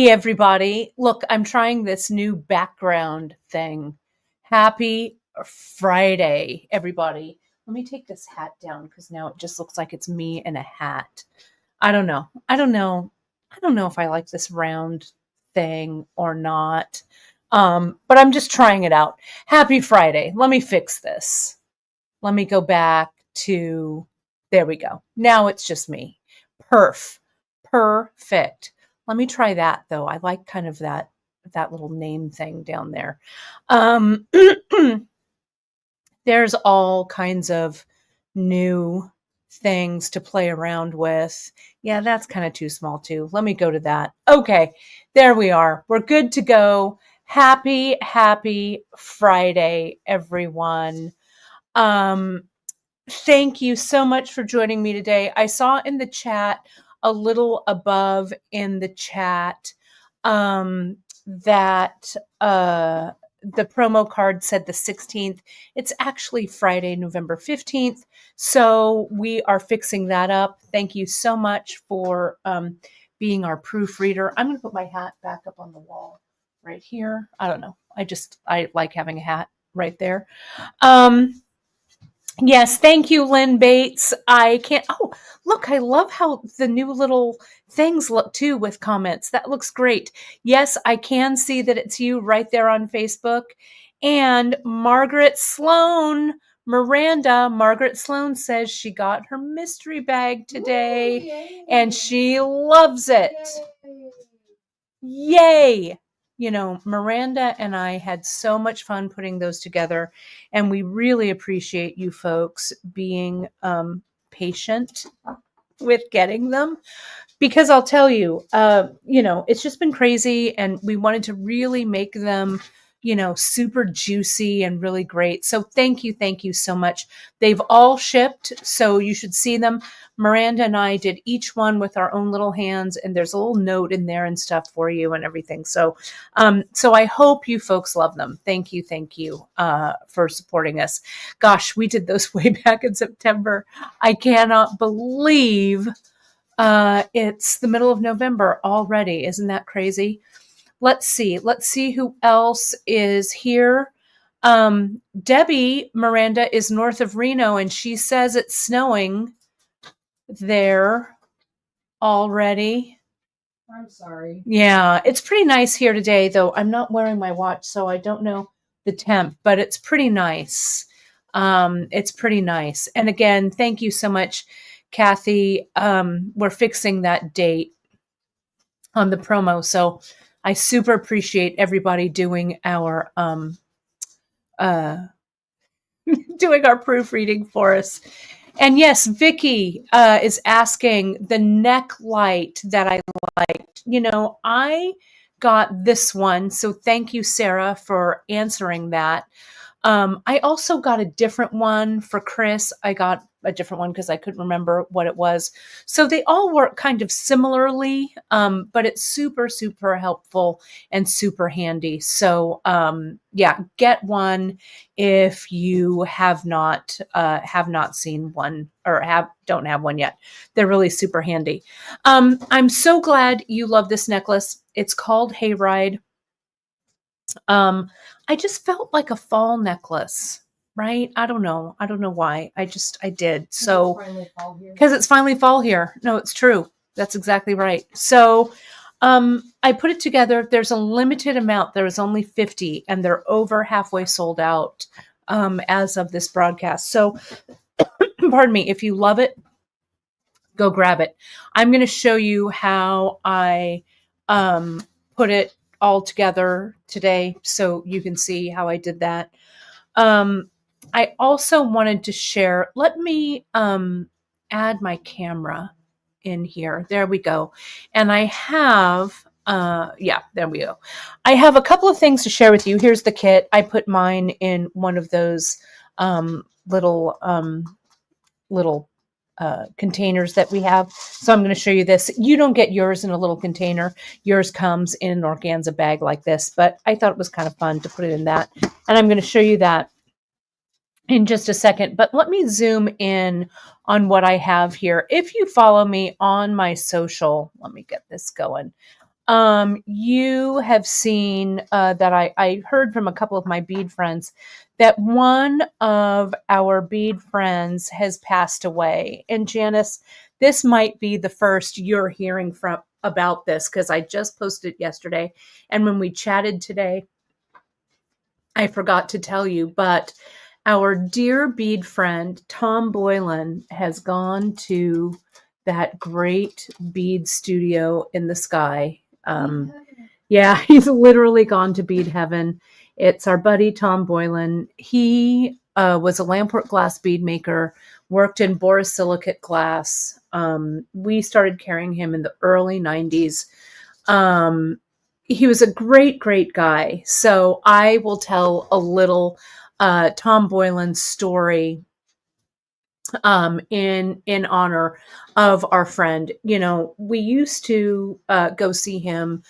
Hey, everybody. Look, I'm trying this new background thing. Happy Friday, everybody. Let me take this hat down because now it just looks like it's me in a hat. I don't know. I don't know if I like this round thing or not. But I'm just trying it out. Happy Friday. Let me fix this. Let me go back to, there we go. Now it's just me. Perfect. Let me try that though. I like kind of that little name thing down there. Um, there's all kinds of new things to play around with. Yeah, that's kind of too small too. Let me go to that. Okay, there we are. We're good to go. Happy Friday, everyone. Thank you so much for joining me today. I saw in the chat, a little above in the chat, that the promo card said the 16th. It's actually Friday, November 15th. So we are fixing that up. Thank you so much for being our proofreader. I'm going to put my hat back up on the wall right here. I don't know. I like having a hat right there. Yes, thank you, Lynn Bates. Oh, look, I love how the new little things look too with comments. That looks great. Yes, I can see that it's you right there on Facebook. And Margaret Sloan says she got her mystery bag today. Ooh, and she loves it. Yay! You know, Miranda and I had so much fun putting those together, and we really appreciate you folks being patient with getting them, because I'll tell you, it's just been crazy, and we wanted to really make them, super juicy and really great. So thank you so much. They've all shipped, so you should see them. Miranda and I did each one with our own little hands, and there's a little note in there and stuff for you and everything. So I hope you folks love them. Thank you for supporting us. Gosh, we did those way back in September. I cannot believe it's the middle of November already. Isn't that crazy? Let's see who else is here. Debbie Miranda is north of Reno, and she says it's snowing there already. I'm sorry. Yeah, it's pretty nice here today, though. I'm not wearing my watch, so I don't know the temp, but it's pretty nice. It's pretty nice. And again, thank you so much, Kathy. We're fixing that date on the promo, so I super appreciate everybody doing our doing our proofreading for us. And yes, Vicky is asking the neck light that I liked. I got this one, so thank you, Sarah, for answering that. I also got a different one for Chris. I got a different one because I couldn't remember what it was. So they all work kind of similarly, but it's super, super helpful and super handy. So get one if you have not seen one or don't have one yet. They're really super handy. I'm so glad you love this necklace. It's called Hayride. I just felt like a fall necklace, right? I don't know why. I did. So, because it's finally fall here. No, it's true. That's exactly right. So, I put it together. There's a limited amount. There was only 50, and they're over halfway sold out, as of this broadcast. So, pardon me. If you love it, go grab it. I'm going to show you how I, put it all together today, so you can see how I did that. I also wanted to share, let me add my camera in here. There we go. And I have, there we go. I have a couple of things to share with you. Here's the kit. I put mine in one of those little containers that we have. So I'm going to show you this. You don't get yours in a little container. Yours comes in an organza bag like this, but I thought it was kind of fun to put it in that. And I'm going to show you that in just a second, but let me zoom in on what I have here. If you follow me on my social, let me get this going. you have seen that I heard from a couple of my bead friends that one of our bead friends has passed away. And Janice, this might be the first you're hearing from about this because I just posted it yesterday. And when we chatted today, I forgot to tell you, but our dear bead friend, Tom Boylan, has gone to that great bead studio in the sky. Yeah, he's literally gone to bead heaven. It's our buddy, Tom Boylan. He was a Lamport glass bead maker, worked in borosilicate glass. We started carrying him in the early 90s. He was a great, great guy. So I will tell a little Tom Boylan story in honor of our friend. You know, we used to go see him.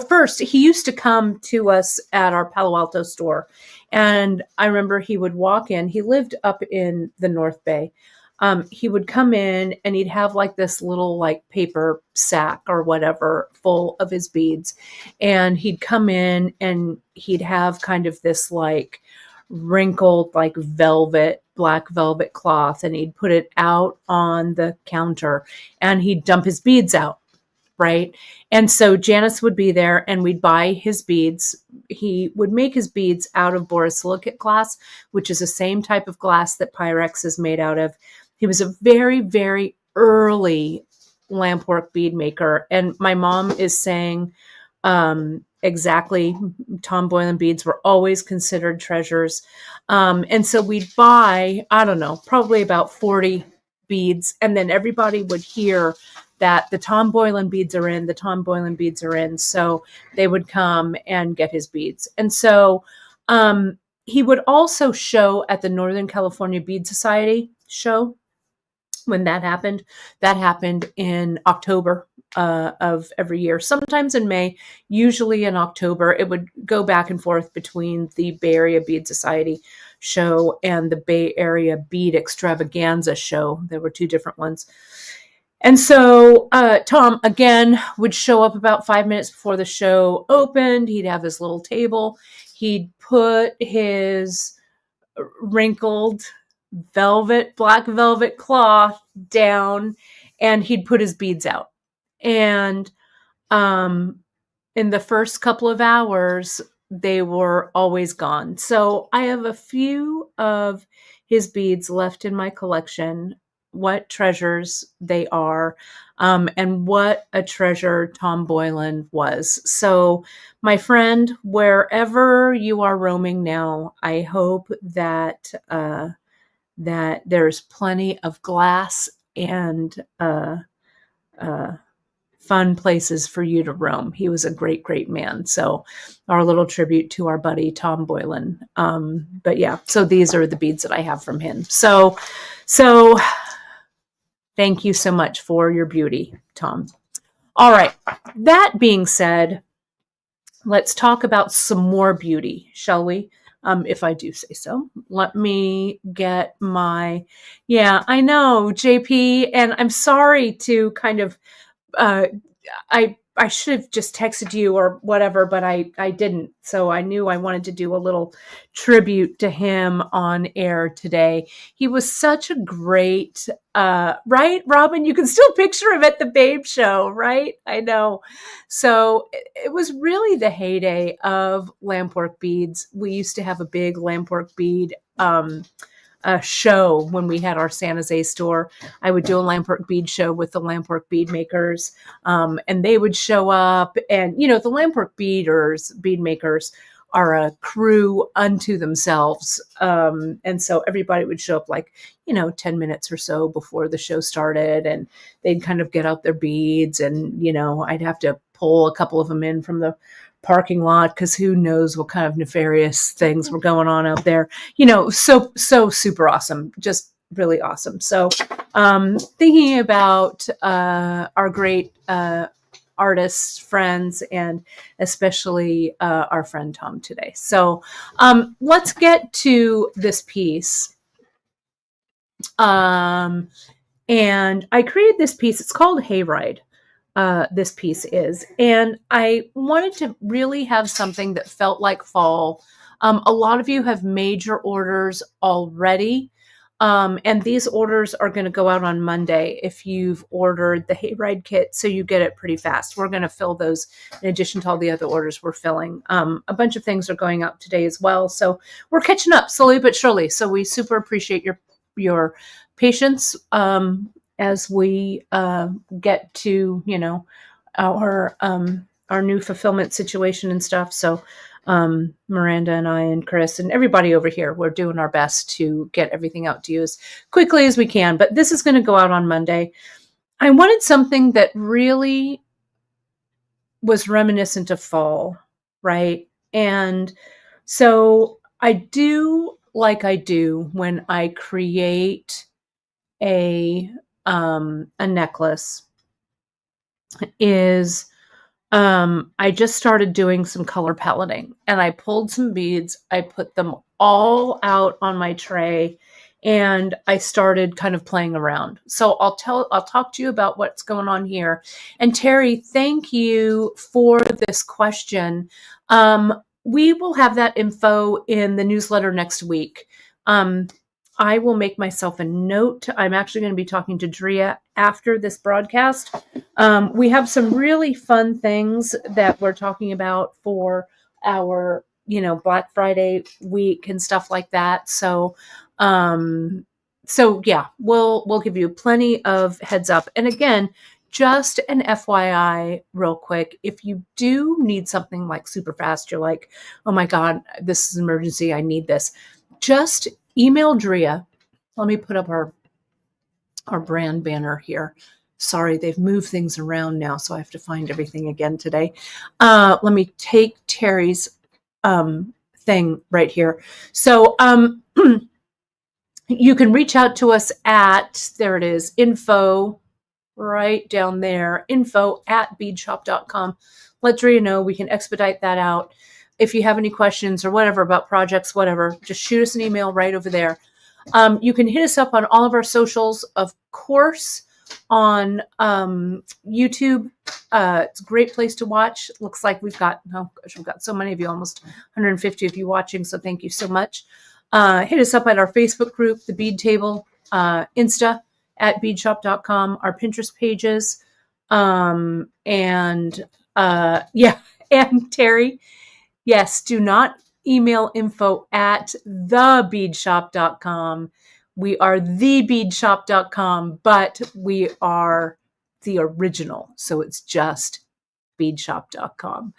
First, he used to come to us at our Palo Alto store. And I remember he would walk in. He lived up in the North Bay. He would come in and he'd have like this little like paper sack or whatever full of his beads. And he'd come in and he'd have kind of this like wrinkled like black velvet cloth, and he'd put it out on the counter and he'd dump his beads out. Right. And so Janice would be there and we'd buy his beads. He would make his beads out of borosilicate glass, which is the same type of glass that Pyrex is made out of. He was a very, very early Lampwork bead maker. And my mom is saying exactly, Tom Boylan beads were always considered treasures. And so we'd buy, I don't know, probably about 40 beads. And then everybody would hear that the Tom Boylan beads are in, the Tom Boylan beads are in. So they would come and get his beads. And so he would also show at the Northern California Bead Society show. When that happened in October of every year, sometimes in May, usually in October. It would go back and forth between the Bay Area Bead Society show and the Bay Area Bead Extravaganza show. There were two different ones. And so Tom, again, would show up about 5 minutes before the show opened. He'd have his little table. He'd put his wrinkled black velvet cloth down, and he'd put his beads out. And in the first couple of hours, they were always gone. So I have a few of his beads left in my collection. What treasures they are, and what a treasure Tom Boylan was. So, my friend, wherever you are roaming now, I hope that that there's plenty of glass and fun places for you to roam. He was a great, great man. So our little tribute to our buddy, Tom Boylan. But yeah, so these are the beads that I have from him. So thank you so much for your beauty, Tom. All right. That being said, let's talk about some more beauty, shall we? If I do say so. Let me get my, yeah, I know, JP, and I'm sorry to kind of, I should have just texted you or whatever, but I didn't. So I knew I wanted to do a little tribute to him on air today. He was such a great, right, Robin? You can still picture him at the Babe Show, right? I know. So it was really the heyday of Lampwork beads. We used to have a big Lampwork bead show when we had our San Jose store. I would do a Lampwork bead show with the Lampwork bead makers, and they would show up. And you know, the Lampwork bead makers are a crew unto themselves, and so everybody would show up like 10 minutes or so before the show started, and they'd kind of get out their beads, and I'd have to pull a couple of them in from the parking lot because who knows what kind of nefarious things were going on out there. So super awesome, just really awesome. So thinking about our great artists, friends, and especially our friend Tom today. So let's get to this piece. And I created this piece. It's called Hayride. this piece is. And I wanted to really have something that felt like fall. A lot of you have made your orders already. And these orders are going to go out on Monday if you've ordered the hayride kit, so you get it pretty fast. We're going to fill those in addition to all the other orders we're filling. A bunch of things are going out today as well, so we're catching up slowly but surely. So we super appreciate your patience as we get to our new fulfillment situation and stuff. So Miranda and I and Chris and everybody over here, we're doing our best to get everything out to you as quickly as we can. But this is going to go out on Monday. I wanted something that really was reminiscent of fall, right? And so I do like I do when I create a necklace is I just started doing some color paletting, and I pulled some beads. I put them all out on my tray, and I started kind of playing around. So I'll talk to you about what's going on here. And Terry, thank you for this question. We will have that info in the newsletter next week. I will make myself a note. I'm actually going to be talking to Drea after this broadcast. We have some really fun things that we're talking about for our, Black Friday week and stuff like that. So yeah, we'll give you plenty of heads up. And again, just an FYI real quick, if you do need something like super fast, you're like, oh my God, this is an emergency, I need this. Just email Drea. Let me put up our brand banner here. Sorry, they've moved things around now, so I have to find everything again today. Let me take Terry's thing right here. So you can reach out to us at, there it is, info, right down there, info@beadshop.com. Let Drea know. We can expedite that out. If you have any questions or whatever about projects, whatever, just shoot us an email right over there. You can hit us up on all of our socials, of course, on YouTube. It's a great place to watch. Looks like we've got so many of you, almost 150 of you watching, so thank you so much. Hit us up at our Facebook group, The Bead Table, Insta at beadshop.com, our Pinterest pages, and Terry, yes, do not email info@thebeadshop.com. We are thebeadshop.com, but we are the original. So it's just beadshop.com.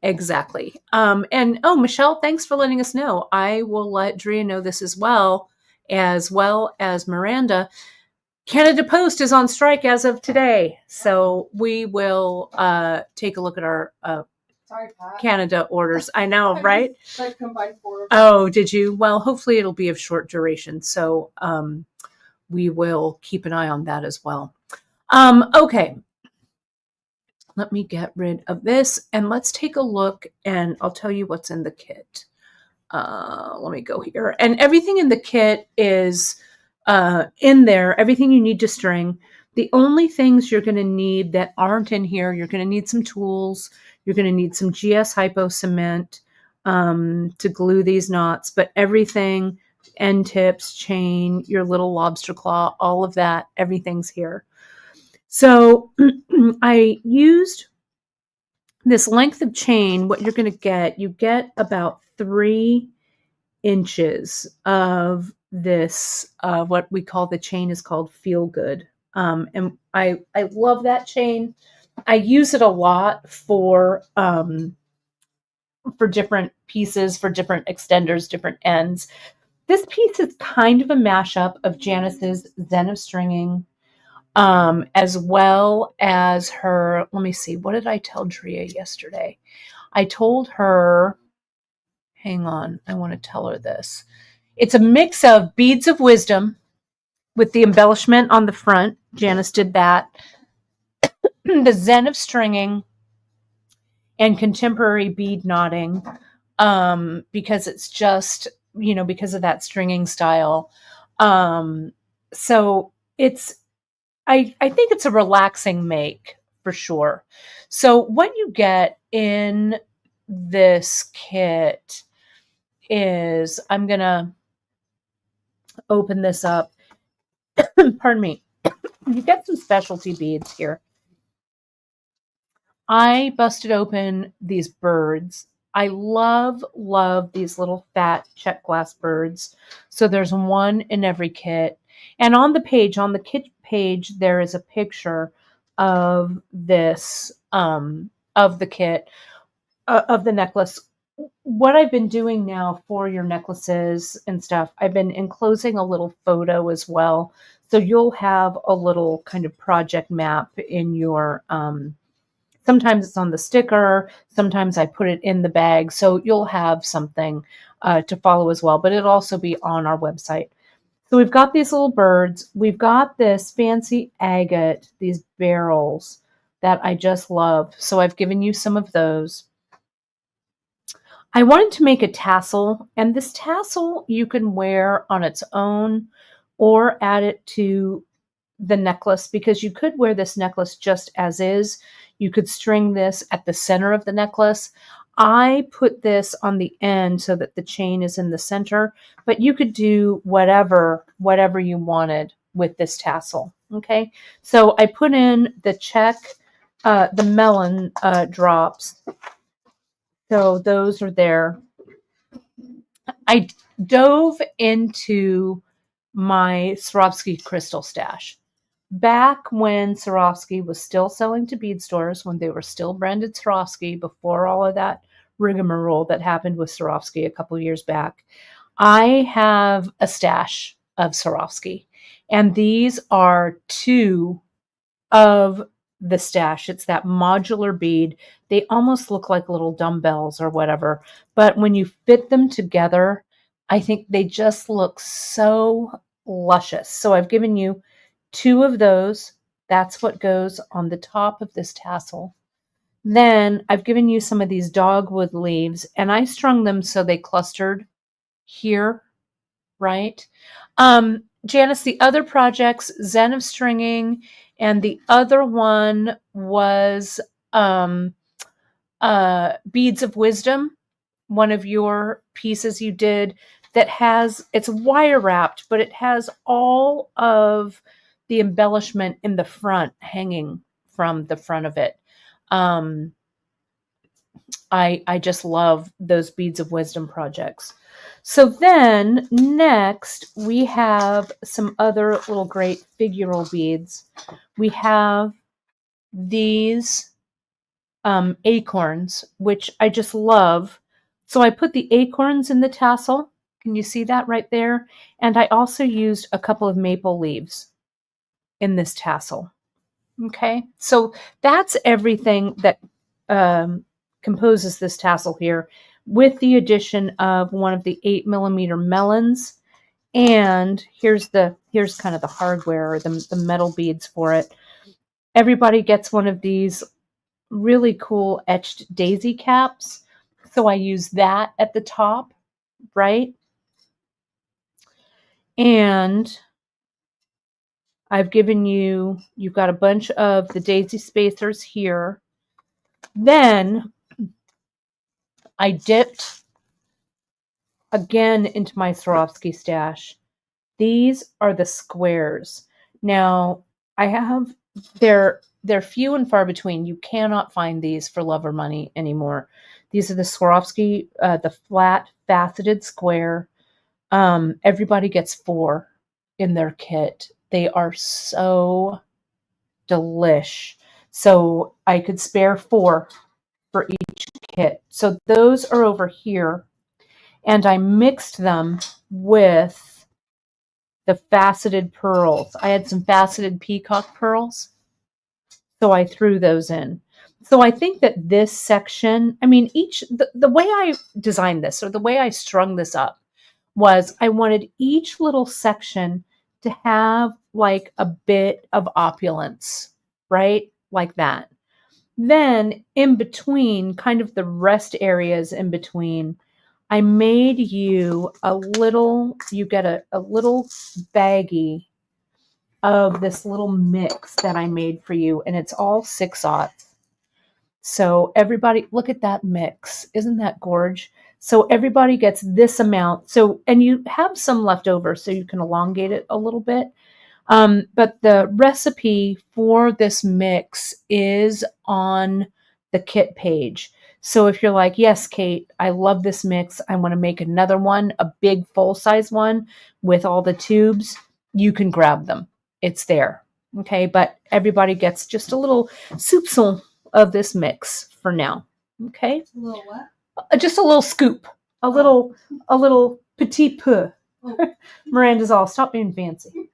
Exactly. And Michelle, thanks for letting us know. I will let Drea know this as well as Miranda. Canada Post is on strike as of today. So we will take a look at our Sorry, Pat. Canada orders. I know, right? I combined 4 of them. Oh, did you? Well, hopefully it'll be of short duration. So we will keep an eye on that as well. Okay. Let me get rid of this and let's take a look and I'll tell you what's in the kit. Let me go here. And everything in the kit is in there, everything you need to string. The only things you're going to need that aren't in here, you're going to need some tools. You're going to need some GS Hypo cement to glue these knots, but everything, end tips, chain, your little lobster claw, all of that, everything's here. So I used this length of chain. What you're going to get, you get about 3 inches of this, what we call, the chain is called Feel Good. And I love that chain. I use it a lot for different pieces, for different extenders, different ends. This piece is kind of a mashup of Janice's Zen of Stringing, as well as her, let me see, what did I tell Drea yesterday? I told her, hang on, I want to tell her this. It's a mix of Beads of Wisdom with the embellishment on the front. Janice did that. The Zen of Stringing and contemporary bead knotting, because it's just, because of that stringing style. So it's, I think it's a relaxing make for sure. So what you get in this kit is, I'm going to open this up. Pardon me. You get some specialty beads here. I busted open these birds. I love these little fat Czech glass birds. So there's one in every kit. And on the page, on the kit page, there is a picture of this, of the kit, of the necklace. What I've been doing now for your necklaces and stuff, I've been enclosing a little photo as well. So you'll have a little kind of project map in your, sometimes it's on the sticker, sometimes I put it in the bag. So you'll have something to follow as well, but it'll also be on our website. So we've got these little birds. We've got this fancy agate, these barrels that I just love. So I've given you some of those. I wanted to make a tassel, and this tassel you can wear on its own or add it to the necklace, because you could wear this necklace just as is. You could string this at the center of the necklace. I put this on the end so that the chain is in the center, but you could do whatever you wanted with this tassel. Okay, so I put in the Czech, the melon drops. So those are there. I dove into my Swarovski crystal stash. Back when Swarovski was still selling to bead stores, when they were still branded Swarovski, before all of that rigmarole that happened with Swarovski a couple years back, I have a stash of Swarovski. And these are two of the stash. It's that modular bead. They almost look like little dumbbells or whatever, but when you fit them together, I think they just look so luscious. So I've given you two of those. That's what goes on the top of this tassel. Then I've given you some of these dogwood leaves, and I strung them so they clustered here, right? Janice, the other projects, Zen of Stringing, and the other one was Beads of Wisdom, one of your pieces you did that has, it's wire wrapped, but it has all of the embellishment in the front hanging from the front of it. I just love those Beads of Wisdom projects. So then next we have some other little great figural beads. We have these acorns, which I just love. So I put the acorns in the tassel. Can you see that right there? And I also used a couple of maple leaves in this tassel. Okay, so that's everything that composes this tassel here, with the addition of one of the 8mm melons. And here's kind of the hardware, or the metal beads for it. Everybody gets one of these really cool etched daisy caps. So I use that at the top, right? And I've given you, you've got a bunch of the daisy spacers here. Then I dipped again into my Swarovski stash. These are the squares. Now, I have, they're few and far between. You cannot find these for love or money anymore. These are the Swarovski, the flat faceted square. Everybody gets 4 in their kit. They are so delish. So I could spare 4 for each kit. So those are over here. And I mixed them with the faceted pearls. I had some faceted peacock pearls, so I threw those in. So I think that this section, I mean, the way I designed this, or the way I strung this up, was I wanted each little section to have like a bit of opulence, right? Like that. Then in between, kind of the rest areas in between, I made you a little, you get a little baggie of this little mix that I made for you, and it's all 6/0. So everybody, look at that mix. Isn't that gorge? So everybody gets this amount. So, and you have some left over, so you can elongate it a little bit. But the recipe for this mix is on the kit page. So if you're like, yes, Kate, I love this mix. I want to make another one, a big full-size one with all the tubes, you can grab them. It's there. Okay, but everybody gets just a little soupçon of this mix for now. Okay? A little what? Just a little scoop. A little petit peu. Oh. Miranda's all, stop being fancy.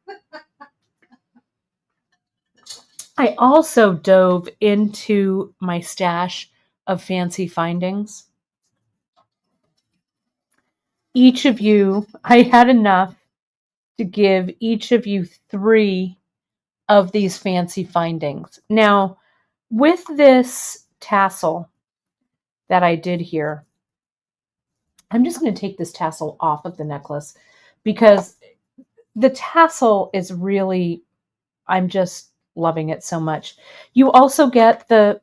I also dove into my stash of fancy findings. Each of you, I had enough to give each of you 3 of these fancy findings. Now, with this tassel that I did here, I'm just going to take this tassel off of the necklace because the tassel is really, I'm just loving it so much. You also get the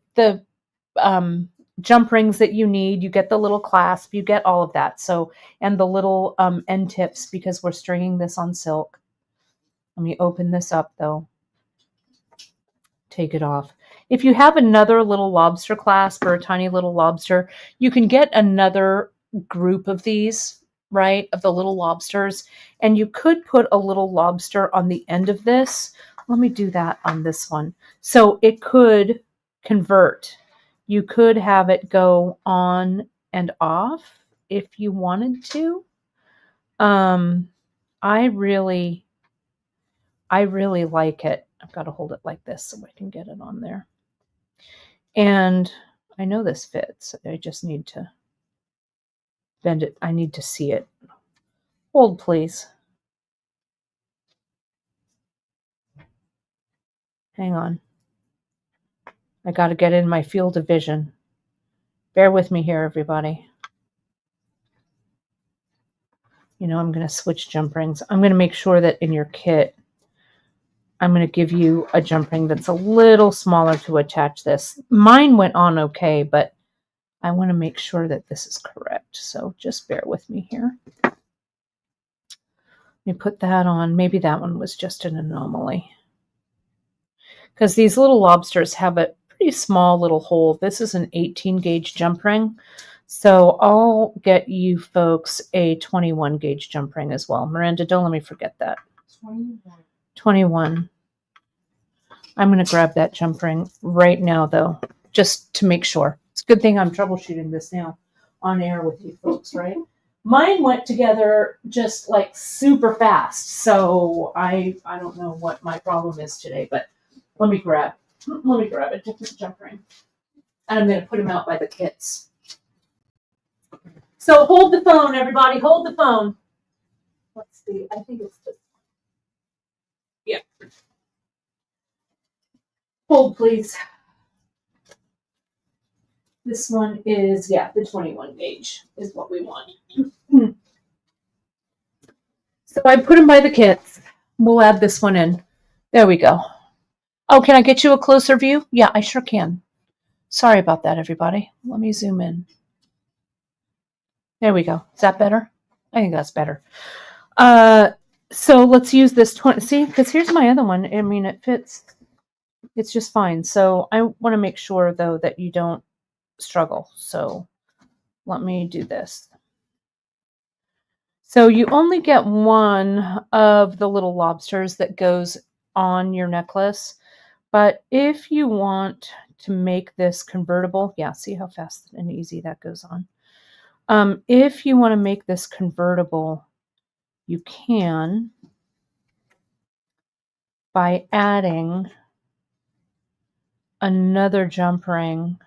jump rings that you need. You get the little clasp. You get all of that. So, and the little end tips because we're stringing this on silk. Let me open this up though. Take it off. If you have another little lobster clasp or a tiny little lobster, you can get another group of these, right? Of the little lobsters. And you could put a little lobster on the end of this. Let me do that on this one. So it could convert. You could have it go on and off if you wanted to. I really like it. I've got to hold it like this so I can get it on there. And I know this fits. I just need to bend it. I need to see it. Hold, please. Hang on. I got to get in my field of vision. Bear with me here, everybody. You know, I'm going to switch jump rings. I'm going to make sure that in your kit, I'm going to give you a jump ring that's a little smaller to attach this. Mine went on okay, but I want to make sure that this is correct. So just bear with me here. Let me put that on. Maybe that one was just an anomaly. Because these little lobsters have a pretty small little hole. This is an 18 gauge jump ring. So I'll get you folks a 21 gauge jump ring as well. Miranda, don't let me forget that. 21. I'm going to grab that jump ring right now, though, just to make sure. It's a good thing I'm troubleshooting this now on air with you folks, right? Mine went together just like super fast. So I don't know what my problem is today, but let me grab a different jump ring. And I'm going to put them out by the kits. So hold the phone, everybody. Hold the phone. Let's see. I think it's this. Yeah. Hold, please. This one is, yeah, the 21 gauge is what we want. So I put them by the kits. We'll add this one in. There we go. Oh, can I get you a closer view? Yeah, I sure can. Sorry about that, everybody. Let me zoom in. There we go. Is that better? I think that's better. So let's use this 20. See, because here's my other one. I mean, it fits. It's just fine. So I want to make sure, though, that you don't struggle. So let me do this. So you only get one of the little lobsters that goes on your necklace. But if you want to make this convertible, yeah, see how fast and easy that goes on. If you want to make this convertible, you can by adding another jump ring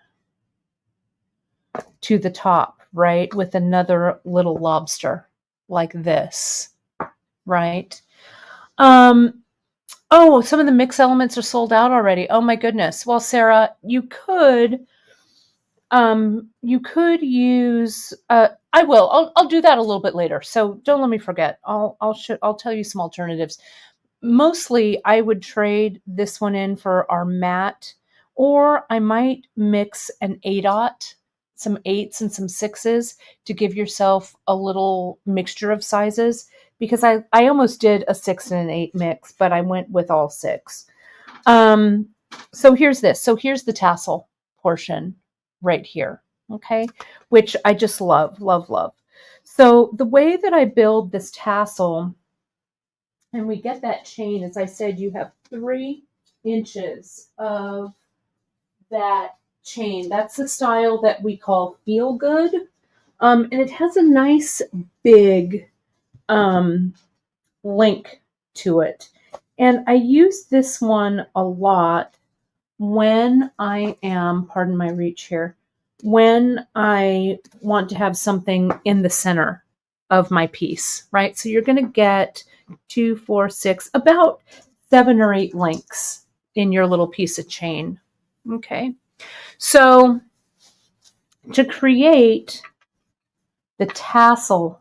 to the top, right? With another little lobster like this, right? Oh, some of the mix elements are sold out already. Oh my goodness. Well, Sarah, you could use, I will, I'll do that a little bit later. So don't let me forget. I'll tell you some alternatives. mostly I would trade this one in for our matte, or I might mix an 8-aught, some 8s and some 6s to give yourself a little mixture of sizes, because I almost did a 6 and an 8 mix, but I went with all 6. So here's this. So here's the tassel portion right here, okay, which I just love, love, love. So the way that I build this tassel, and we get that chain, as I said, you have 3 inches of that chain. That's the style that we call feel good. And it has a nice big link to it. And I use this one a lot when I am, pardon my reach here, when I want to have something in the center of my piece, right? So you're going to get 2, 4, 6, about 7 or 8 links in your little piece of chain. Okay. So to create the tassel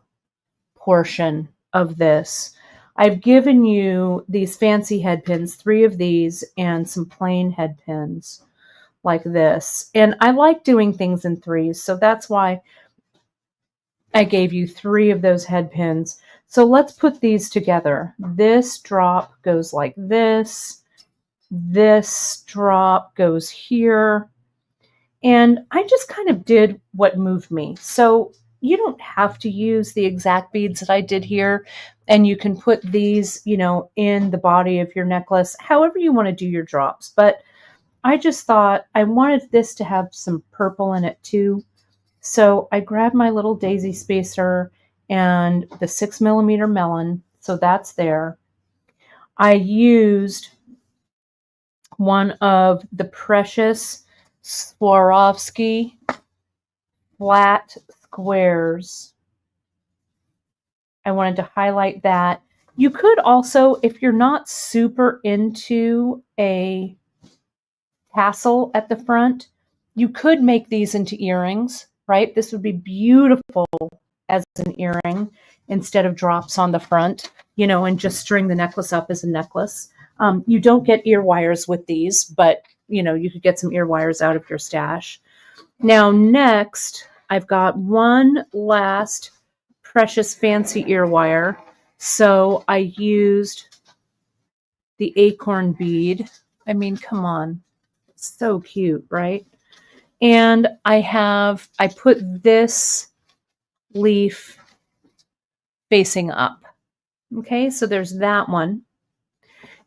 portion of this, I've given you these fancy head pins, 3 of these, and some plain head pins like this. And I like doing things in 3s, so that's why I gave you 3 of those head pins. So let's put these together. This drop goes like this. This drop goes here. And I just kind of did what moved me. So you don't have to use the exact beads that I did here. And you can put these, you know, in the body of your necklace, however you want to do your drops. But I just thought I wanted this to have some purple in it too. So I grabbed my little daisy spacer and the 6mm melon. So that's there. I used one of the precious Swarovski flat squares. I wanted to highlight that. You could also, if you're not super into a tassel at the front, you could make these into earrings, right? This would be beautiful as an earring instead of drops on the front, you know, and just string the necklace up as a necklace. You don't get ear wires with these, but, you know, you could get some ear wires out of your stash. Now, next, I've got one last precious fancy ear wire. So I used the acorn bead. I mean, come on. So cute, right? And I put this leaf facing up. Okay, so there's that one.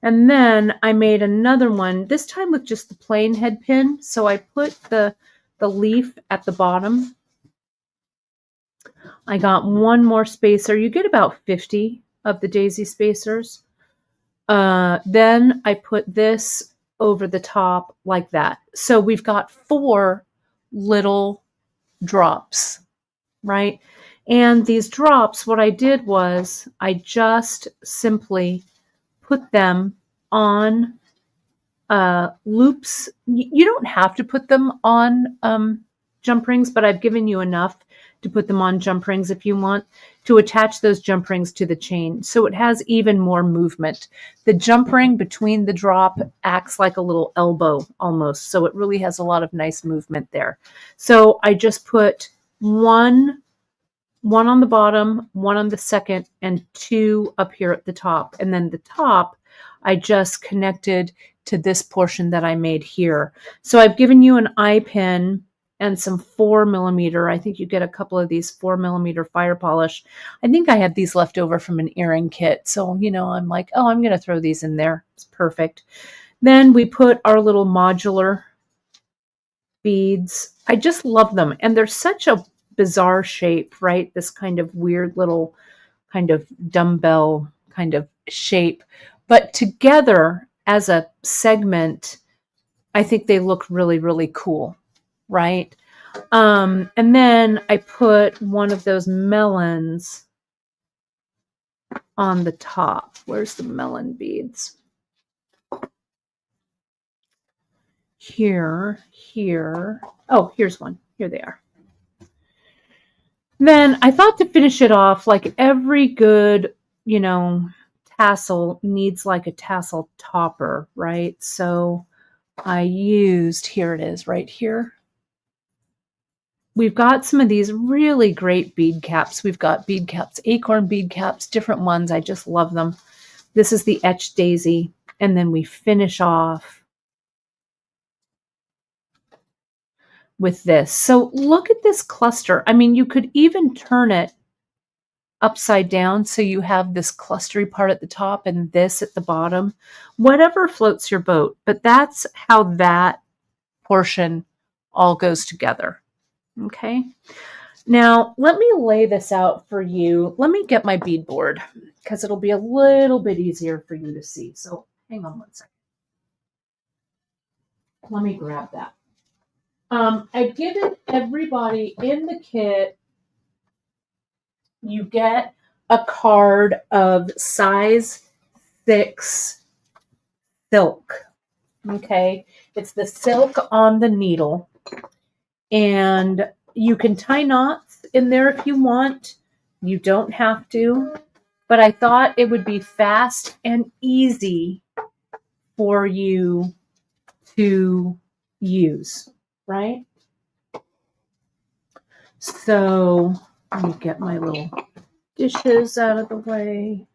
And then I made another one, this time with just the plain head pin. So I put the leaf at the bottom. I got one more spacer. You get about 50 of the daisy spacers. Then I put this over the top like that. So we've got 4 little drops, right? And these drops, what I did was I just simply put them on loops. You don't have to put them on jump rings, but I've given you enough to put them on jump rings if you want to attach those jump rings to the chain. So it has even more movement. The jump ring between the drop acts like a little elbow almost. So it really has a lot of nice movement there. So I just put one on the bottom, one on the second, and 2 up here at the top. And then the top, I just connected to this portion that I made here. So I've given you an eye pin and some 4mm. I think you get a couple of these 4mm fire polish. I think I had these left over from an earring kit. So, you know, I'm like, oh, I'm going to throw these in there. It's perfect. Then we put our little modular beads. I just love them. And they're such a bizarre shape, right? This kind of weird little kind of dumbbell kind of shape. But together as a segment, I think they look really, really cool, right? And then I put one of those melons on the top. Where's the melon beads? Here. Oh, here's one. Here they are. Then I thought to finish it off, like every good, you know, tassel needs like a tassel topper, right? So I used, here it is right here. We've got some of these really great bead caps. We've got bead caps, acorn bead caps, different ones. I just love them. This is the Etched Daisy. And then we finish off with this. So look at this cluster. I mean, you could even turn it upside down so you have this clustery part at the top and this at the bottom. Whatever floats your boat. But that's how that portion all goes together. Okay. Now, let me lay this out for you. Let me get my bead board because it'll be a little bit easier for you to see. So hang on one second. Let me grab that. I've given everybody in the kit, you get a card of size 6 silk. Okay. It's the silk on the needle. And you can tie knots in there if you want. You don't have to. But I thought it would be fast and easy for you to use, right? So let me get my little dishes out of the way.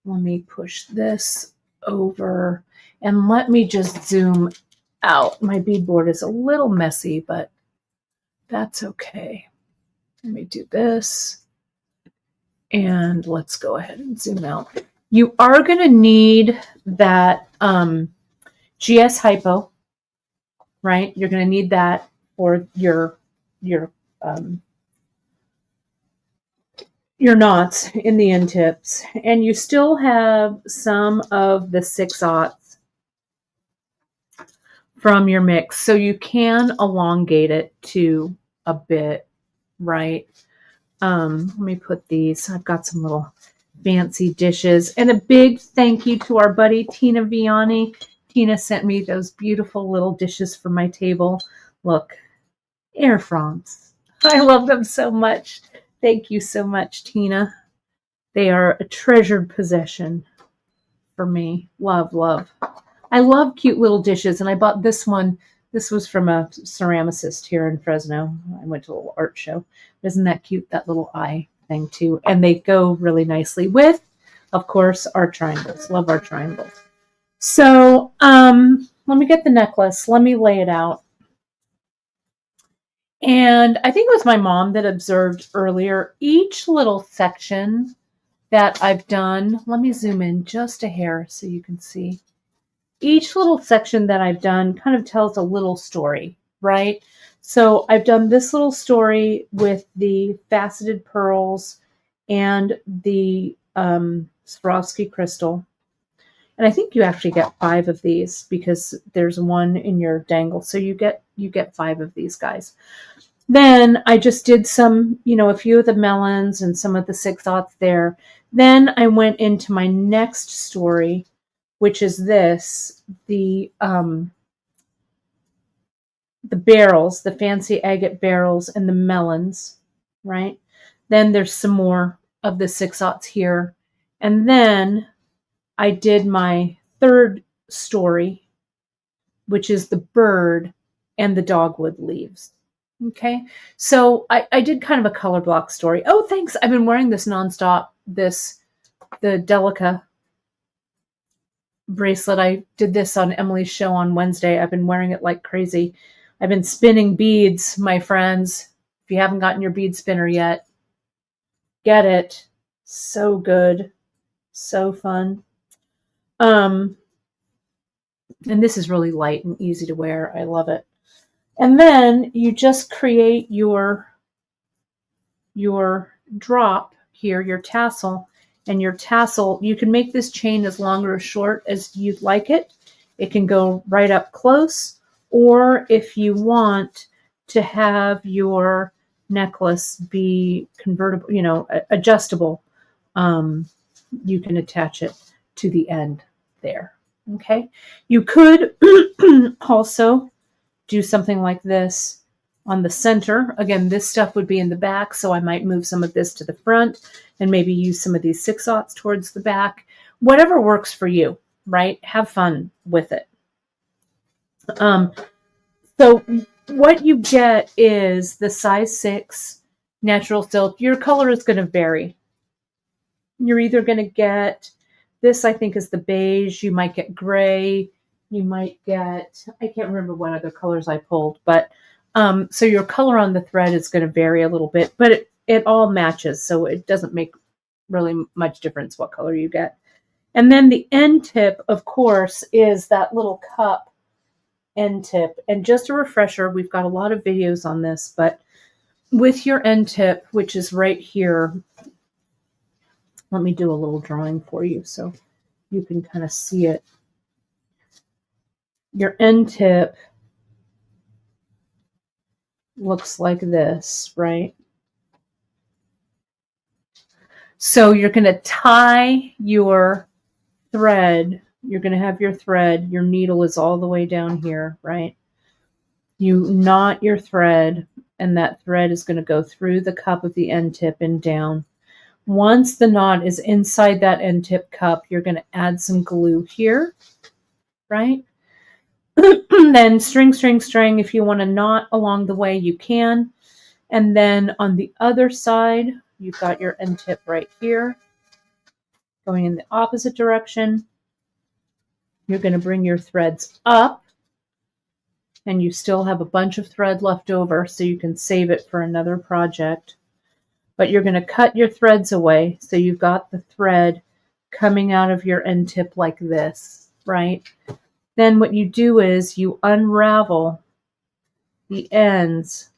Let me push this over. And let me just zoom out. My beadboard is a little messy, but that's okay. Let me do this. And let's go ahead and zoom out. You are going to need that GS Hypo, right? You're going to need that for your knots in the end tips. And you still have some of the 6/0 from your mix. So you can elongate it to a bit, right? Let me put these. I've got some little fancy dishes. And a big thank you to our buddy Tina Vianney. Tina sent me those beautiful little dishes for my table. Look, Air France. I love them so much. Thank you so much, Tina. They are a treasured possession for me. Love, love. I love cute little dishes, and I bought this one. This was from a ceramicist here in Fresno. I went to a little art show. Isn't that cute, that little eye thing, too? And they go really nicely with, of course, our triangles. Love our triangles. So let me get the necklace. Let me lay it out. And I think it was my mom that observed earlier, each little section that I've done, let me zoom in just a hair so you can see. Each little section that I've done kind of tells a little story, right? So I've done this little story with the faceted pearls and the Swarovski crystal. And I think you actually get 5 of these because there's one in your dangle. So you get 5 of these guys. Then I just did some, a few of the melons and some of the 6/0 there. Then I went into my next story, which is this, the barrels, the fancy agate barrels and the melons, right? Then there's some more of the 6/0 here. And then I did my third story, which is the bird and the dogwood leaves. Okay, so I did kind of a color block story. Oh, thanks. I've been wearing this nonstop, the Delica bracelet. I did this on Emily's show on Wednesday. I've been wearing it like crazy. I've been spinning beads, my friends. If you haven't gotten your bead spinner yet, get it. So good. So fun. And this is really light and easy to wear. I love it. And then you just create your drop here, your tassel. And your tassel, you can make this chain as long or as short as you'd like it. It can go right up close. Or if you want to have your necklace be convertible, adjustable, you can attach it to the end there. Okay. You could also do something like this on the center. Again, this stuff would be in the back, so I might move some of this to the front and maybe use some of these 6/0 towards the back. Whatever works for you, right? Have fun with it. So what you get is the size 6 natural silk. Your color is going to vary. You're either going to get, this I think is the beige, you might get gray, you might get, I can't remember what other colors I pulled, but so your color on the thread is going to vary a little bit, but it all matches, so it doesn't make really much difference what color you get. And then the end tip, of course, is that little cup end tip. And just a refresher, we've got a lot of videos on this, but with your end tip, which is right here, let me do a little drawing for you so you can kind of see it. Your end tip looks like this, right? So you're going to tie your thread. You're going to have your thread. Your needle is all the way down here, right? You knot your thread, and that thread is going to go through the cup of the end tip and down. Once the knot is inside that end tip cup, you're going to add some glue here, right? Then string, string, string. If you want to knot along the way, you can. And then on the other side, you've got your end tip right here, going in the opposite direction. You're going to bring your threads up, and you still have a bunch of thread left over, so you can save it for another project. But you're going to cut your threads away, so you've got the thread coming out of your end tip like this, right? Then what you do is you unravel the ends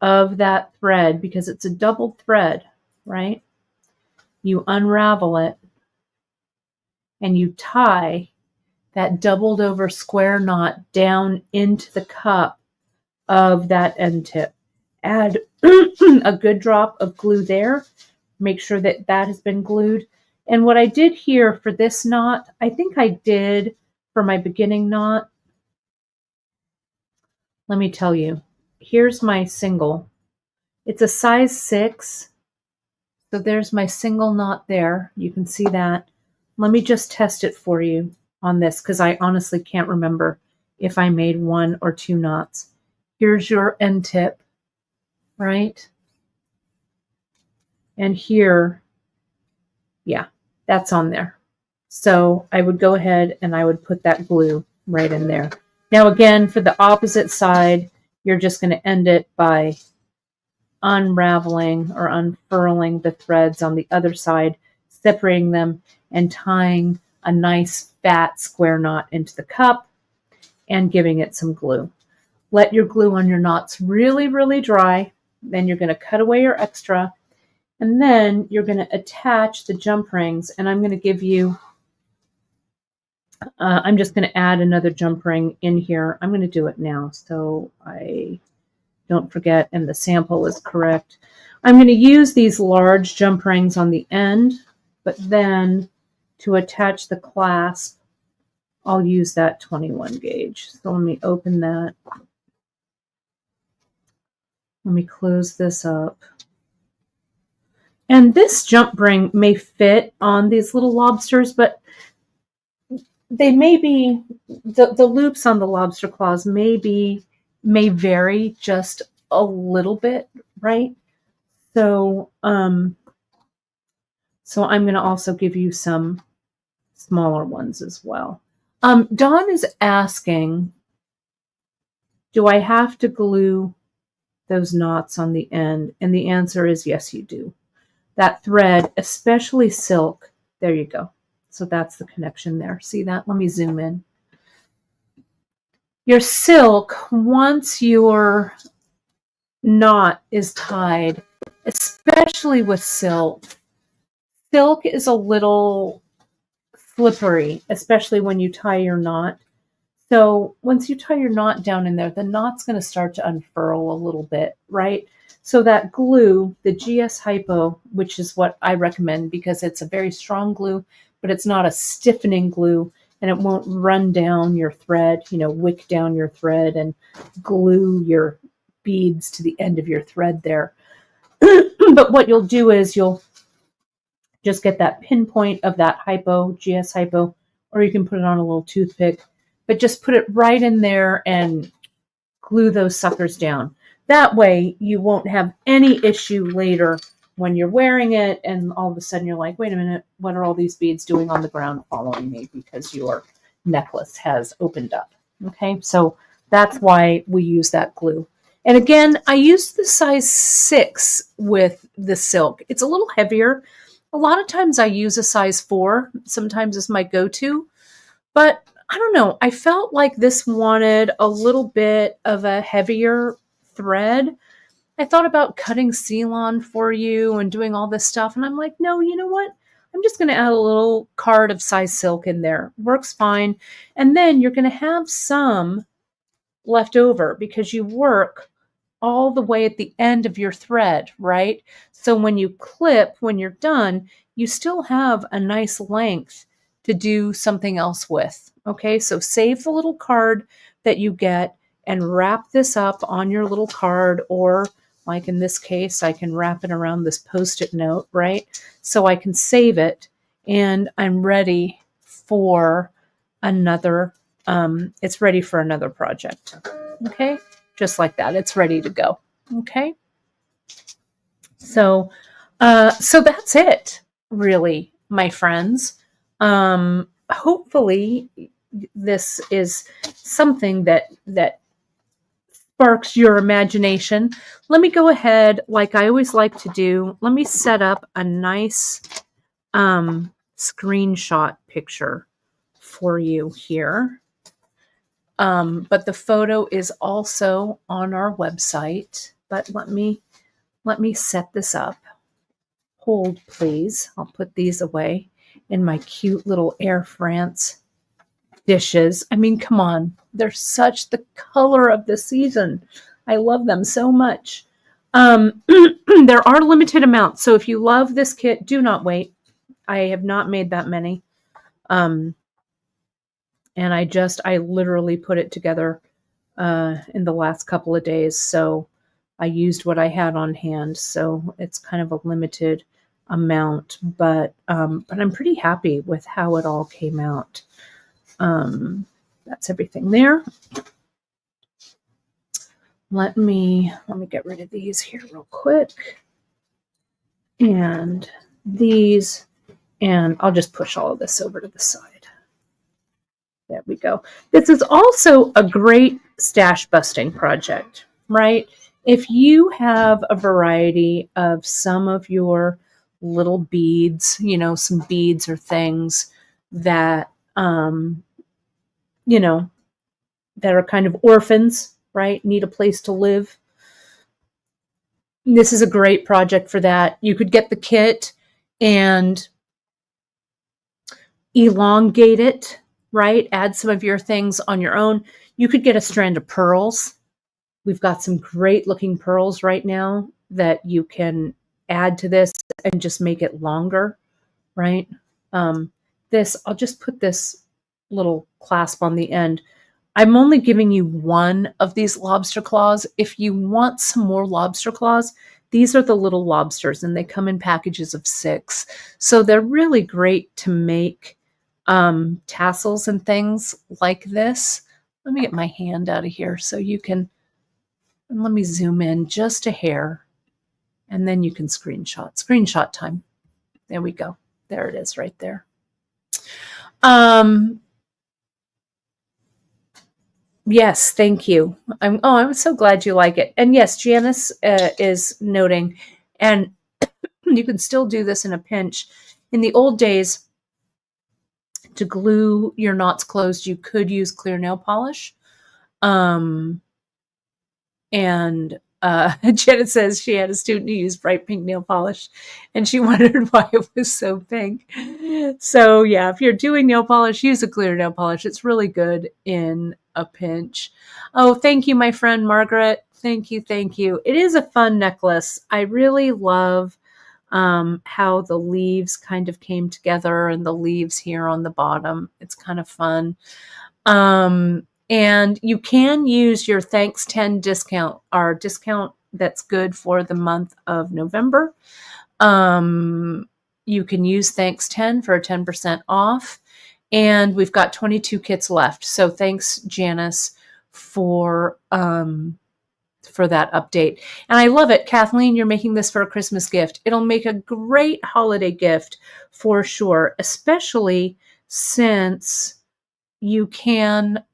of that thread, because it's a doubled thread, right? You unravel it and you tie that doubled over square knot down into the cup of that end tip. Add a good drop of glue there. Make sure that that has been glued. And what I did here for this knot, I think I did for my beginning knot. Let me tell you, here's my single. It's a size 6. So there's my single knot there. You can see that. Let me just test it for you on this, because I honestly can't remember if I made 1 or 2 knots. Here's your end tip, right? And here, yeah, that's on there. So I would go ahead and I would put that glue right in there. Now again, for the opposite side, you're just going to end it by unraveling or unfurling the threads on the other side, separating them and tying a nice fat square knot into the cup and giving it some glue. Let your glue on your knots really, really dry. Then you're going to cut away your extra, and then you're going to attach the jump rings. And I'm going to give you, I'm just going to add another jump ring in here. I'm going to do it now so I don't forget and the sample is correct. I'm going to use these large jump rings on the end, but then to attach the clasp, I'll use that 21 gauge. So let me open that. Let me close this up. And this jump ring may fit on these little lobsters, but they may be, the loops on the lobster claws may vary just a little bit, right? So, so I'm going to also give you some smaller ones as well. Dawn is asking, do I have to glue those knots on the end? And the answer is yes, you do. That thread, especially silk, there you go. So that's the connection there. See that? Let me zoom in. Your silk, once your knot is tied, especially with silk, silk is a little slippery, especially when you tie your knot. So once you tie your knot down in there, the knot's going to start to unfurl a little bit, right? So that glue, the GS Hypo, which is what I recommend because it's a very strong glue, but it's not a stiffening glue. and it won't run down your thread, wick down your thread and glue your beads to the end of your thread there. But what you'll do is you'll just get that pinpoint of that GS hypo, or you can put it on a little toothpick, but just put it right in there and glue those suckers down. That way you won't have any issue later when you're wearing it and all of a sudden you're like, wait a minute, what are all these beads doing on the ground following me because your necklace has opened up. Okay, so that's why we use that glue. And again, I used the size 6 with the silk. It's a little heavier. A lot of times I use a size 4. Sometimes it's my go-to. But I don't know. I felt like this wanted a little bit of a heavier thread. I thought about cutting Ceylon for you and doing all this stuff. And I'm like, no, you know what? I'm just going to add a little card of size silk in there. Works fine. And then you're going to have some left over because you work all the way at the end of your thread, right? So when you clip, when you're done, you still have a nice length to do something else with. Okay, so save the little card that you get and wrap this up on your little card, or like in this case, I can wrap it around this Post-it note, right? So I can save it and I'm ready for another, it's ready for another project. Okay, just like that. It's ready to go. Okay. So that's it, really, my friends. Hopefully this is something that sparks your imagination. Let me go ahead, like I always like to do. Let me set up a nice screenshot picture for you here. But the photo is also on our website. But let me set this up. Hold, please. I'll put these away in my cute little Air France dishes. I mean, come on. They're such the color of the season. I love them so much. There are limited amounts. So if you love this kit, do not wait. I have not made that many. And I literally put it together in the last couple of days. So I used what I had on hand. So it's kind of a limited amount, but I'm pretty happy with how it all came out. That's everything there. Let me get rid of these here real quick. And these, and I'll just push all of this over to the side. There we go. This is also a great stash busting project, right? If you have a variety of some of your little beads, some beads or things that, that are kind of orphans, right? Need a place to live. This is a great project for that. You could get the kit and elongate it, right? Add some of your things on your own. You could get a strand of pearls. We've got some great looking pearls right now that you can add to this and just make it longer, right? I'll just put this little clasp on the end. I'm only giving you one of these lobster claws. If you want some more lobster claws, these are the little lobsters and they come in packages of 6. So they're really great to make tassels and things like this. Let me get my hand out of here so you can, and let me zoom in just a hair and then you can screenshot time. There we go. There it is right there. Yes, thank you. I'm so glad you like it. And yes, Janice is noting, and you can still do this in a pinch. In the old days, to glue your knots closed, you could use clear nail polish. And Janet says she had a student who used bright pink nail polish and she wondered why it was so pink. So yeah, if you're doing nail polish, use a clear nail polish. It's really good in a pinch. Oh, thank you, my friend Margaret. Thank you. It is a fun necklace. I really love how the leaves kind of came together and the leaves here on the bottom. It's kind of fun. And you can use your Thanks 10 discount, our discount that's good for the month of November. You can use Thanks 10 for a 10% off. And we've got 22 kits left. So thanks, Janice, for that update. And I love it. Kathleen, you're making this for a Christmas gift. It'll make a great holiday gift for sure, especially since you can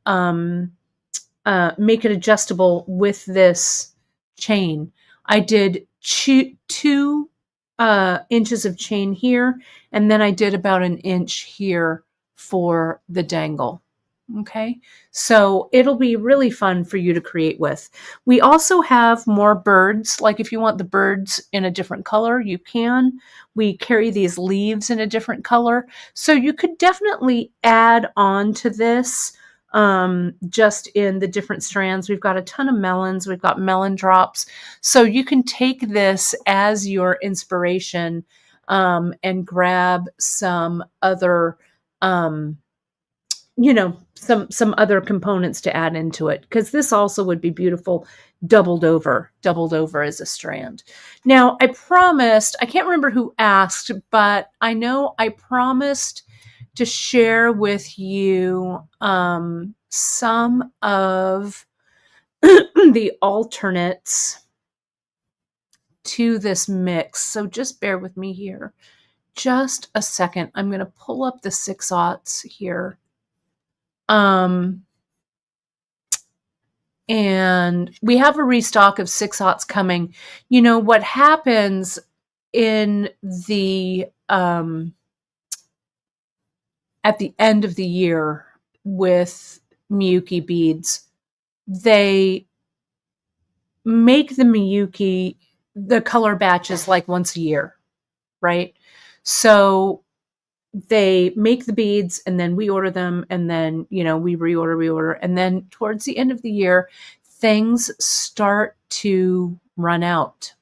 make it adjustable with this chain. I did 2 inches of chain here, and then I did about an inch here for the dangle. Okay, so it'll be really fun for you to create with. We also have more birds. Like if you want the birds in a different color, you can. We carry these leaves in a different color. So you could definitely add on to this just in the different strands. We've got a ton of melons. We've got melon drops. So you can take this as your inspiration and grab some other some other components to add into it, because this also would be beautiful doubled over as a strand. Now, I promised, I can't remember who asked, but I know I promised to share with you some of the alternates to this mix. So just bear with me here just a second. I'm going to pull up the 6/0 here. And we have a restock of 6/0 coming. You know what happens in the at the end of the year with Miyuki beads, they make the Miyuki, the color batches, like once a year, right? So they make the beads and then we order them, and then, we reorder. And then towards the end of the year, things start to run out,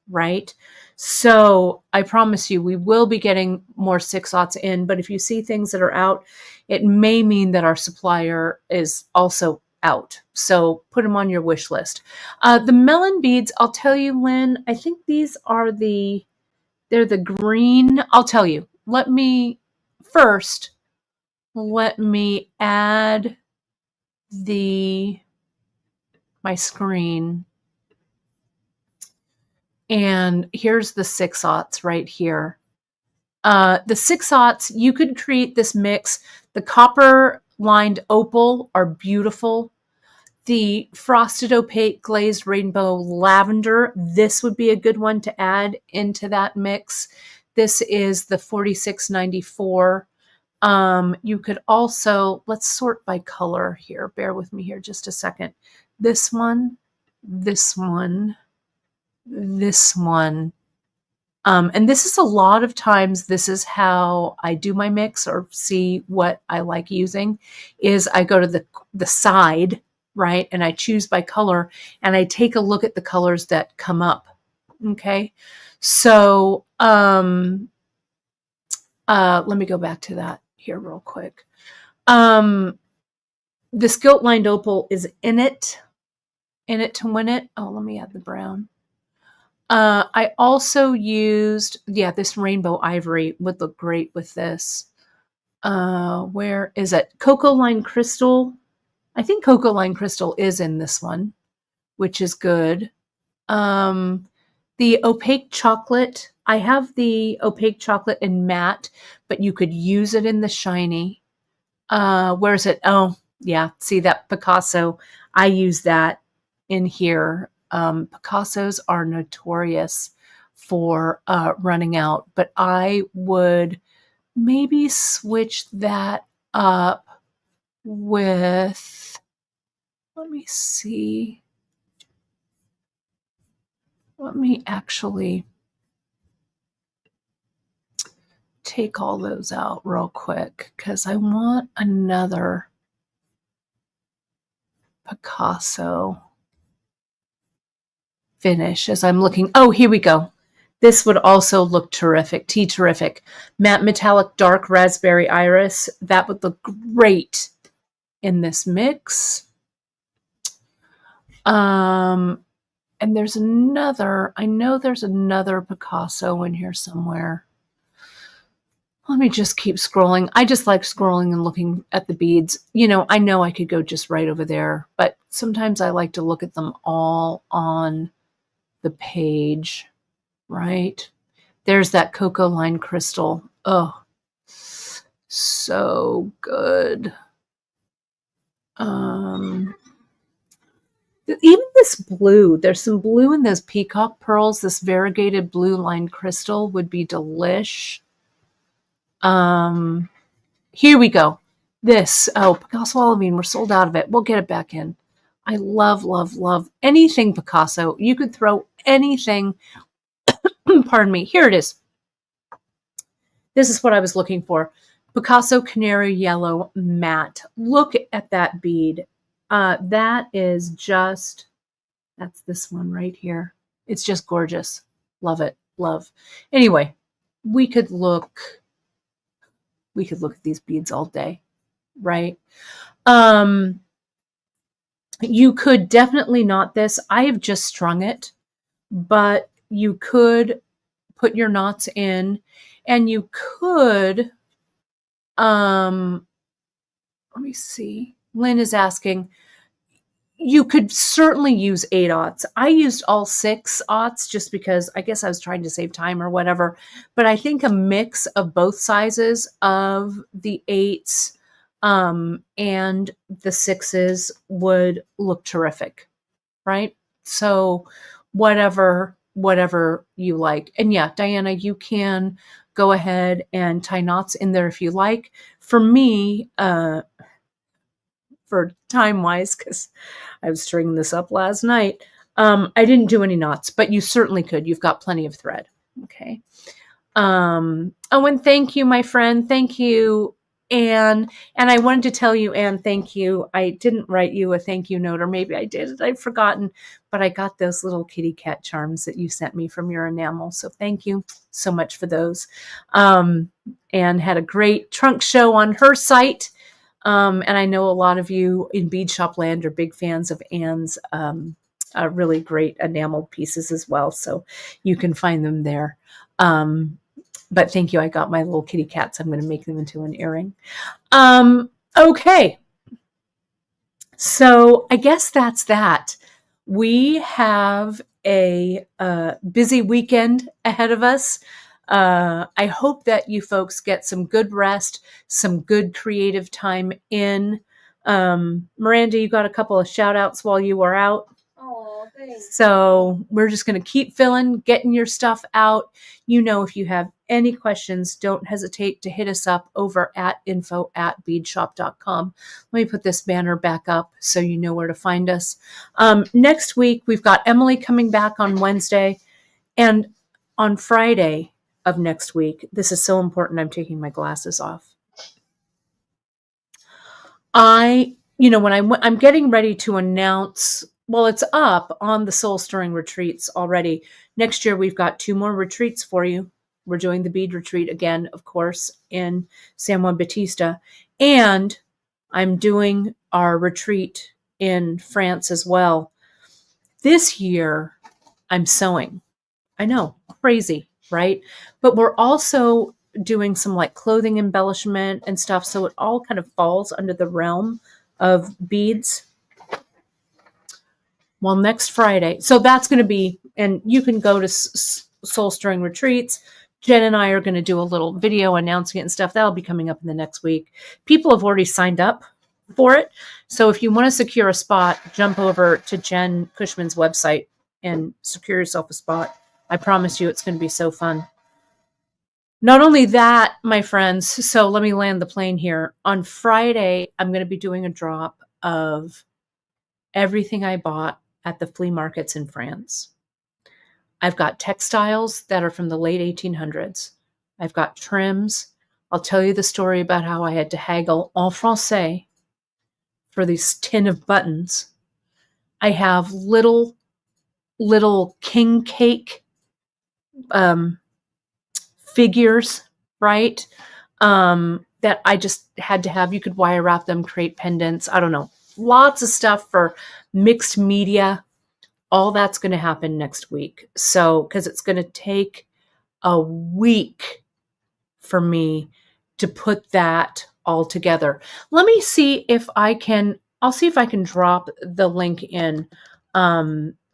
right? So I promise you, we will be getting more 6/0 in, but if you see things that are out, it may mean that our supplier is also out. So put them on your wish list. The melon beads, I'll tell you, Lynn, I think these are they're the green. I'll tell you. Let me add my screen. And here's the 6/0 right here. The 6/0, you could create this mix. The copper lined opal are beautiful. The frosted opaque glazed rainbow lavender, this would be a good one to add into that mix. This is the 4694. You could also, let's sort by color here. Bear with me here just a second. This one, this one, this one. And this is a lot of times, this is how I do my mix or see what I like using, is I go to the side, right? And I choose by color and I take a look at the colors that come up. Okay. So, let me go back to that here real quick. This gilt lined opal is in it to win it. Oh, let me add the brown. I also used, this rainbow ivory would look great with this. Where is it? Cocoa Line Crystal. I think Cocoa Line Crystal is in this one, which is good. The opaque chocolate. I have the opaque chocolate in matte, but you could use it in the shiny. Where is it? Oh, yeah. See that Picasso? I use that in here. Picassos are notorious for running out, but I would maybe switch that up with, let me see. Let me actually take all those out real quick because I want another Picasso finish as I'm looking. Oh, here we go. This would also look terrific. Tea terrific. Matte metallic dark raspberry iris. That would look great in this mix. And there's another, I know there's another Picasso in here somewhere. Let me just keep scrolling. I just like scrolling and looking at the beads. You know I could go just right over there, but sometimes I like to look at them all on the page, right? There's that cocoa line crystal. Oh, so good. Even this blue, there's some blue in those peacock pearls. This variegated blue line crystal would be delish. Here we go. This, Picasso Olivine, we're sold out of it. We'll get it back in. I love, love, love anything Picasso. You could throw anything. Pardon me. Here it is. This is what I was looking for. Picasso Canary Yellow Matte. Look at that bead. That is just, that's this one right here. It's just gorgeous. Love it. Love. Anyway, we could look at these beads all day, right? You could definitely knot this. I have just strung it, but you could put your knots in, and you could, let me see. Lynn is asking, you could certainly use 8/0. I used all 6/0 just because I guess I was trying to save time or whatever. But I think a mix of both sizes of the 8s and the 6s would look terrific, right? So whatever you like. And yeah, Diana, you can go ahead and tie knots in there if you like. For me, for time-wise, because I was stringing this up last night, I didn't do any knots, but you certainly could. You've got plenty of thread. Okay. Oh, and thank you, my friend. Thank you, Anne. And I wanted to tell you, Anne, thank you. I didn't write you a thank you note, or maybe I did. I've forgotten, but I got those little kitty cat charms that you sent me from your enamel. So thank you so much for those. Anne had a great trunk show on her site. And I know a lot of you in bead shop land are big fans of Anne's really great enamel pieces as well. So you can find them there. But thank you. I got my little kitty cats. I'm going to make them into an earring. Okay. So I guess that's that. We have a busy weekend ahead of us. I hope that you folks get some good rest, some good creative time in. Miranda, you got a couple of shout outs while you were out. Oh, thanks. So we're just going to keep filling, getting your stuff out. You know, if you have any questions, don't hesitate to hit us up over at info@beadshop.com. Let me put this banner back up so you know where to find us. Next week, we've got Emily coming back on Wednesday, and on Friday of next week, this is so important, I'm taking my glasses off. I'm getting ready to announce, well, it's up on the Soul Stirring Retreats already. Next year, we've got 2 more retreats for you. We're doing the bead retreat again, of course, in San Juan Bautista. And I'm doing our retreat in France as well. This year, I'm sewing. I know, crazy, right? But we're also doing some like clothing embellishment and stuff. So it all kind of falls under the realm of beads. Well, next Friday. So that's going to be, and you can go to Soul Stirring Retreats. Jen and I are going to do a little video announcing it and stuff. That'll be coming up in the next week. People have already signed up for it. So if you want to secure a spot, jump over to Jen Cushman's website and secure yourself a spot. I promise you it's going to be so fun. Not only that, my friends, so let me land the plane here. On Friday, I'm going to be doing a drop of everything I bought at the flea markets in France. I've got textiles that are from the late 1800s. I've got trims. I'll tell you the story about how I had to haggle en français for this tin of buttons. I have little king cake figures, right? That I just had to have. You could wire wrap them, create pendants. I don't know. Lots of stuff for mixed media. All that's going to happen next week. So, because it's going to take a week for me to put that all together. Let me see if I can, I'll see if I can drop the link in.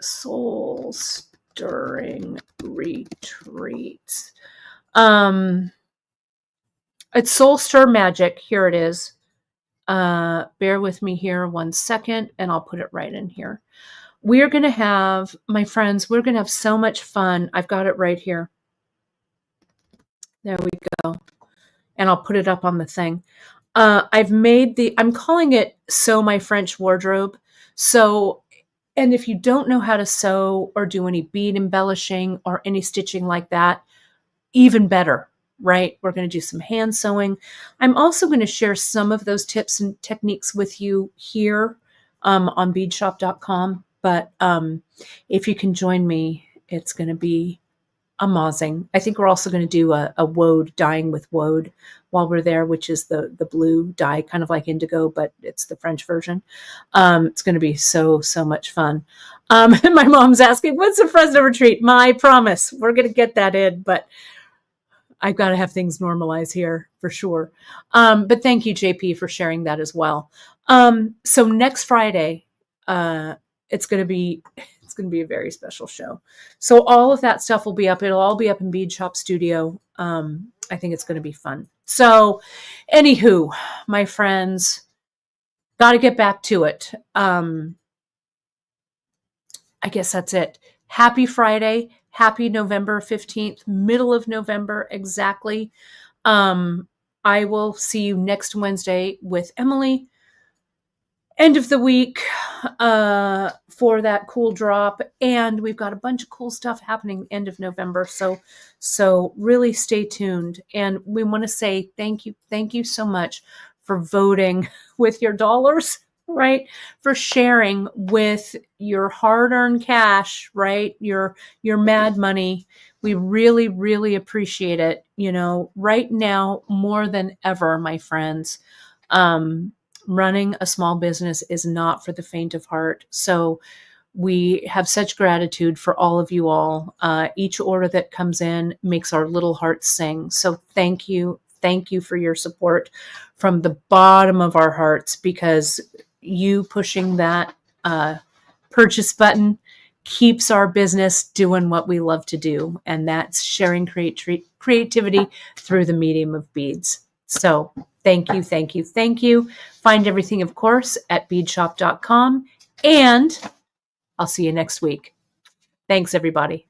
Soul Stirring Retreats. It's Soul Stir Magic. Here it is. Bear with me here 1 second, and I'll put it right in here. We're going to have, my friends, we're going to have so much fun. I've got it right here. There we go. And I'll put it up on the thing. I've made I'm calling it Sew My French Wardrobe. So, and if you don't know how to sew or do any bead embellishing or any stitching like that, even better, right? We're going to do some hand sewing. I'm also going to share some of those tips and techniques with you here on beadshop.com. But if you can join me, it's going to be amazing. I think we're also going to do a woad, dyeing with woad while we're there, which is the blue dye, kind of like indigo, but it's the French version. It's going to be so much fun. My mom's asking, what's the Fresno retreat? My promise, we're going to get that in, but I've got to have things normalize here for sure. But thank you, JP, for sharing that as well. So next Friday, it's going to be a very special show. So all of that stuff will be up. It'll all be up in Bead Shop Studio. I think it's going to be fun. So anywho, my friends, got to get back to it. I guess that's it. Happy Friday. Happy November 15th, middle of November, exactly. I will see you next Wednesday with Emily. End of the week for that cool drop. And we've got a bunch of cool stuff happening end of November. So really stay tuned. And we want to say thank you. Thank you so much for voting with your dollars, right? For sharing with your hard-earned cash, right? Your mad money. We really, really appreciate it. You know, right now, more than ever, my friends, running a small business is not for the faint of heart. So we have such gratitude for all of you all. Each order that comes in makes our little hearts sing. So thank you. Thank you for your support from the bottom of our hearts, because you pushing that purchase button keeps our business doing what we love to do. And that's sharing creativity through the medium of beads. So thank you, thank you, thank you. Find everything, of course, at beadshop.com. And I'll see you next week. Thanks, everybody.